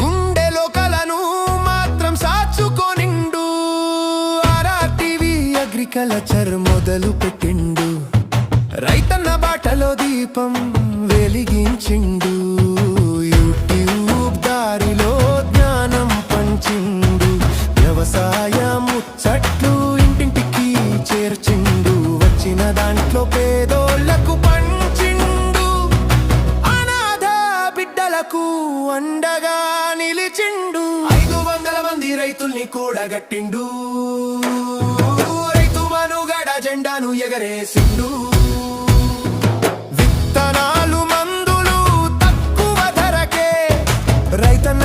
గుండెలో కలను మాత్రం సాచుకోనిండు. ఆర్ఆర్టీవీ అగ్రికల్చర్ మొదలు పెట్టిండు. రైతన్న బాటలో దీపం వెలిగించిండు. యూట్యూబ్ దారిలో జ్ఞానం పంచిండు. వ్యవసాయ ముచ్చట్లు ఇంటింటికి చేర్చిండు. వచ్చిన దాంట్లో పేదోళ్లకు పంచిండు. అనాథ బిడ్డలకు అండగా నిలిచిండు. 500 మంది రైతుల్ని కూడగట్టిండు. రైతు మనుగడ జెండాను ఎగరేసిండు. విత్తనాలు మందులు తక్కువ ధరకే రైతన్న